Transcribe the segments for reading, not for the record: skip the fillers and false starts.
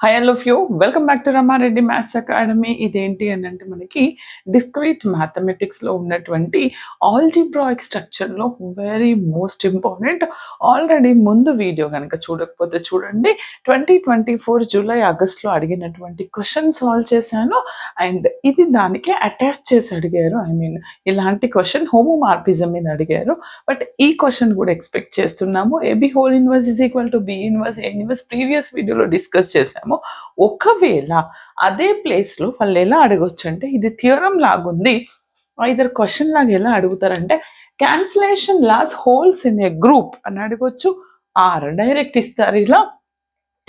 Hi all of you, welcome back to Ramareddy maths academy. ఇదేంటి అని అంటే మనకి డిస్క్రీట్ మ్యాథమెటిక్స్లో ఉన్నటువంటి ఆల్జీబ్రాయిక్ స్ట్రక్చర్లో వెరీ మోస్ట్ ఇంపార్టెంట్. ఆల్రెడీ ముందు వీడియో కనుక చూడకపోతే చూడండి. 2024 జూలై ఆగస్ట్లో అడిగినటువంటి క్వశ్చన్ సాల్వ్ చేశాను అండ్ ఇది దానికి అటాచ్ చేసి అడిగారు. ఇలాంటి క్వశ్చన్ హోమోమార్ఫిజం మీద అడిగారు. బట్ ఈ క్వశ్చన్ కూడా ఎక్స్పెక్ట్ చేస్తున్నాము. AB whole inverse is equal to B inverse A inverse previous వీడియోలో డిస్కస్ చేశాము. ఒకవేళ అదే ప్లేస్లో వాళ్ళు ఎలా అడగొచ్చు అంటే, ఇది థియరం లాగుంది, ఇద్దరు క్వశ్చన్ లాగా ఎలా అడుగుతారంటే cancellation laws holds in a group అని అడగొచ్చు. ఆర్ డైరెక్ట్ ఇస్తారు ఇలా,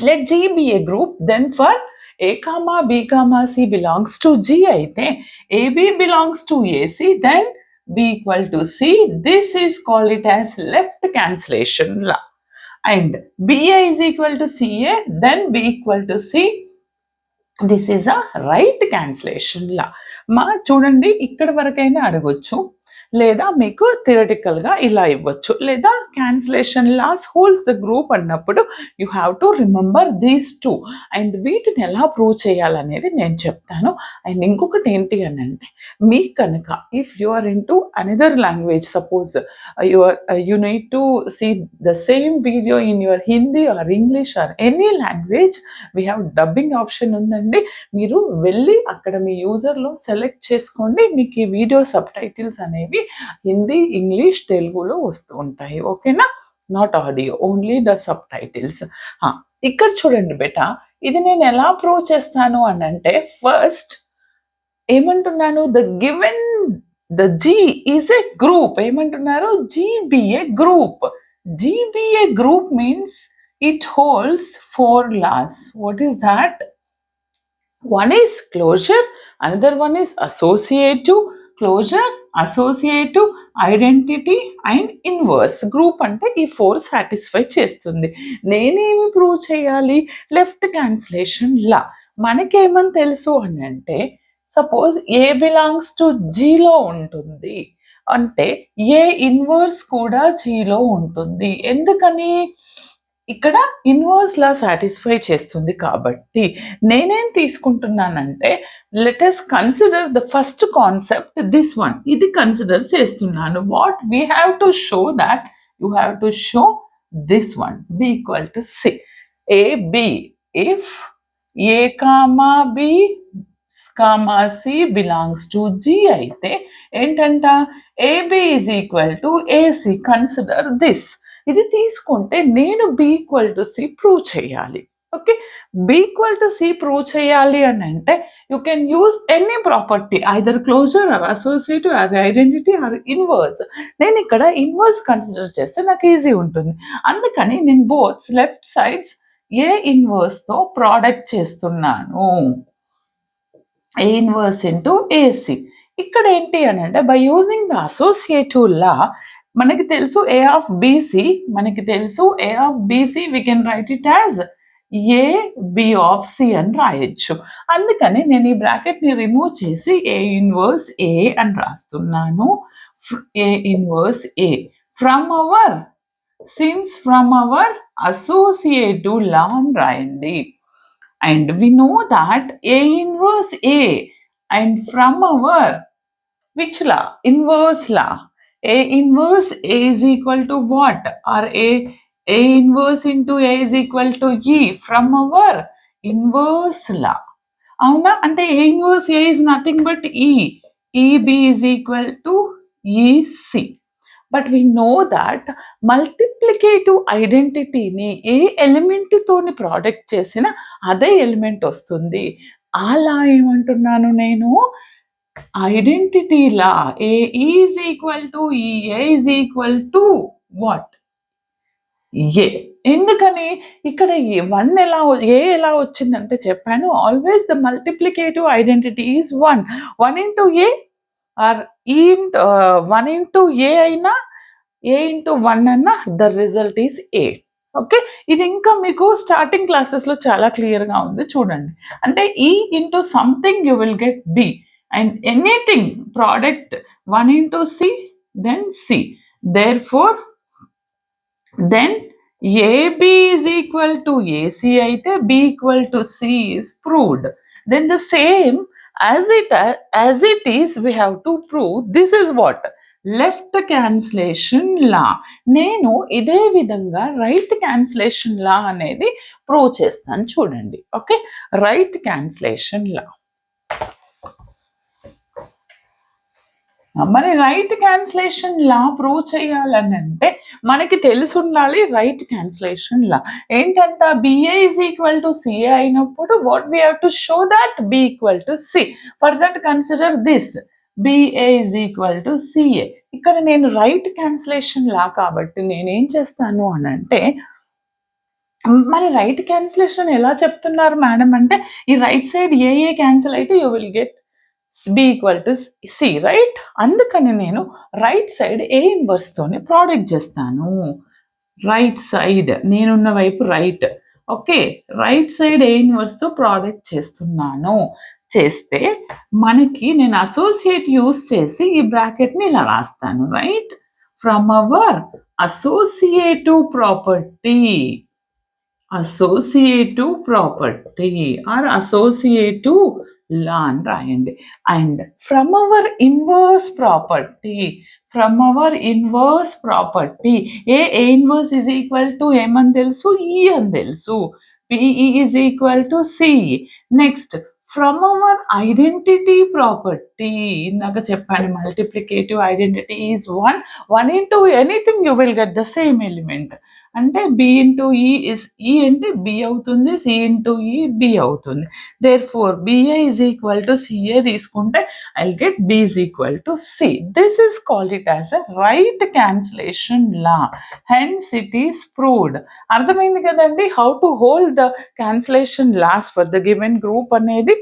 let G be a group, then for a comma b comma c belongs to G అయితే AB belongs to AC, then b equal to c. This is called it as left cancellation law. And BA is equal to CA, then B equal to C. This is a right cancellation law. మా చూడండి, ఇక్కడ వరకైనా అడగొచ్చు, లేదా మీకు థియరటికల్గా ఇలా ఇవ్వచ్చు, లేదా cancellation laws holds the group అన్నప్పుడు you have to remember these two. And వీటిని ఎలా ప్రూవ్ చేయాలనేది నేను చెప్తాను. అండ్ ఇంకొకటి ఏంటి అని అంటే, మీకు కనుక if you are into another language, suppose you need to see the same video in your Hindi or English or any language, we have dubbing option ఉందండి. మీరు వెళ్ళి అక్కడ మీ యూజర్లో సెలెక్ట్ చేసుకోండి, మీకు ఈ వీడియో సబ్ టైటిల్స్ అనేవి Hindi, English, తెలుగులో వస్తూ ఉంటాయి. ఓకేనా? Not audio, only the sub titles. ఇక్కడ చూడండి బేటా, ఇది నేను ఎలా ప్రూవ్ చేస్తాను అని అంటే, first ఏమంటున్నాను, the G is a group. ఏమంటున్నారు, GBA group. GBA group means it holds 4 laws. What is that? One is closure, another one is associative, closure, associative, identity and inverse. Group అంటే ఈ 4 satisfy చేస్తుంది. నేనేమి prove చేయాలి? Left cancellation లా. మనకేమని తెలుసు అని అంటే, suppose a belongs to జీలో ఉంటుంది అంటే ఏ ఇన్వర్స్ కూడా జీలో ఉంటుంది. ఎందుకని? ఇక్కడ ఇన్వర్స్ లా సాటిస్ఫై చేస్తుంది కాబట్టి నేనేం తీసుకుంటున్నానంటే, let us consider the first concept, this one. ఇది కన్సిడర్ చేస్తున్నాను. What we have to show that you have to show this one, b equal to c. A b, if a comma b comma c belongs to G అయితే ఏంటంట, AB is equal to AC. Consider this. ఇది తీసుకుంటే నేను b equal to c prove చేయాలి. Okay, b equal to c prove చేయాలి అని అంటే you can use any property, either closure or associative or identity or inverse. నేను ఇక్కడ inverse consider చేస్తే నాకు ఈజీ ఉంటుంది. అందుకని నేను బోత్ లెఫ్ట్ సైడ్స్ ఏ ఇన్వర్స్తో ప్రోడక్ట్ చేస్తున్నాను, ఏ ఇన్వర్స్ ఇంటూ ఏసి. ఇక్కడ ఏంటి అని అంటే, by using the associative law మనకి తెలుసు ఏ ఆఫ్ బీసీ, మనకి తెలుసు a of BC we can write it as a b of c అని రాయొచ్చు. అందుకని నేను ఈ బ్రాకెట్ని రిమూవ్ చేసి ఏ ఇన్వర్స్ ఏ అని రాస్తున్నాను. ఏ inverse A from our, since from our associative law అని రాయండి. And we know that A inverse A, and from our which law? Inverse law. A inverse A is equal to what? Or A inverse into A is equal to E from our inverse law. అవునా? అంటే A inverse A is nothing but E. EB is equal to EC. But we know that multiplicative ఐడెంటిటీని a ఎలిమెంట్తోని product చేసిన అదే element వస్తుంది. అలా ఏమంటున్నాను నేను, identity law. A is equal to e, a is equal to what? A. ఎందుకని ఇక్కడ వన్ ఎలా వచ్చిందంటే చెప్పాను, always the multiplicative identity is 1. 1 into a or e 1 into a అయినా ఏ ఇంటూ 1 అన్నా the result is a. Okay, ఇది ఇంకా మీకు స్టార్టింగ్ క్లాసెస్లో చాలా క్లియర్గా ఉంది చూడండి. అంటే e into something you will get b, and anything product 1 into c, then c. Therefore then AB is equal to AC అయితే B equal to C is proved. Then the same as it is we have to prove this is what? Left cancellation లా. నేను ఇదే విధంగా right cancellation లా అనేది prove చేస్తాను చూడండి. Okay, right cancellation లా. మరి right cancellation లా prove చేయాలని అంటే మనకి తెలిసి ఉండాలి రైట్ క్యాన్సిలేషన్ లా. ఏంటంట, BA is equal to CA అయినప్పుడు what we have to show that b equal to c. For that consider this BA is equal to CA. ఇక్కడ నేను రైట్ క్యాన్సిలేషన్ లా కాబట్టి నేనేం చేస్తాను అని అంటే, మరి రైట్ క్యాన్సిలేషన్ ఎలా చెప్తున్నారు మేడం అంటే, ఈ రైట్ సైడ్ ఏ క్యాన్సిల్ అయితే you will get b equal to c, right? అందుకని నేను రైట్ సైడ్ ఏ ఇన్వర్స్ తోనే ప్రోడక్ట్ చేస్తాను. రైట్ సైడ్ నేనున్న వైపు right, okay, right side a inverse తో ప్రోడక్ట్ చేస్తున్నాను. చేస్తే మనకి నేను అసోసియేట్ యూస్ చేసి ఈ బ్రాకెట్ని ఇలా రాస్తాను, right? From our associative property or associative law అని రాయండి. And from our inverse property a inverse is equal to ఏమని తెలుసు, ఈ అని తెలుసు. పిఈ is equal to c. Next from our identity property, ఇందాక చెప్పాను multiplicative identity is 1 into anything you will get the same element. అంటే b into e అంటే b అవుతుంది, సి ఇంటూ ఈ బి అవుతుంది. Therefore b a is equal to CA తీసుకుంటే I get b is equal to c. This is called it as a right cancellation law. Hence it is proved. అర్థమైంది కదండి how to hold the cancellation laws for the given group అనేది.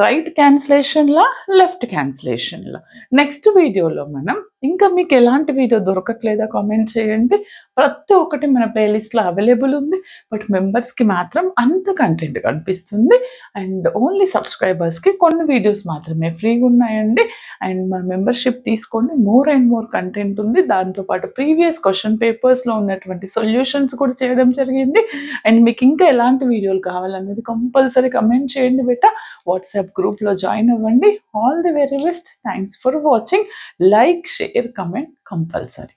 Right cancellation law, left cancellation law. Next వీడియోలో మనం ఇంకా మీకు ఎలాంటి video దొరకట్లేదా comment చేయండి. ప్రతి ఒక్కటి మన ప్లేలిస్ట్లో అవైలబుల్ ఉంది. బట్ మెంబర్స్కి మాత్రం అంత కంటెంట్ కనిపిస్తుంది. అండ్ ఓన్లీ సబ్స్క్రైబర్స్కి కొన్ని వీడియోస్ మాత్రమే ఫ్రీగా ఉన్నాయండి. అండ్ మన మెంబర్షిప్ తీసుకోండి, మోర్ అండ్ మోర్ కంటెంట్ ఉంది. దాంతోపాటు ప్రీవియస్ క్వశ్చన్ పేపర్స్లో ఉన్నటువంటి సొల్యూషన్స్ కూడా చేయడం జరిగింది. అండ్ మీకు ఇంకా ఎలాంటి వీడియోలు కావాలనేది కంపల్సరీ కమెంట్ చేయండి బెటా. వాట్సాప్ గ్రూప్లో జాయిన్ అవ్వండి. All the very best. Thanks for watching. Like, share, comment compulsory.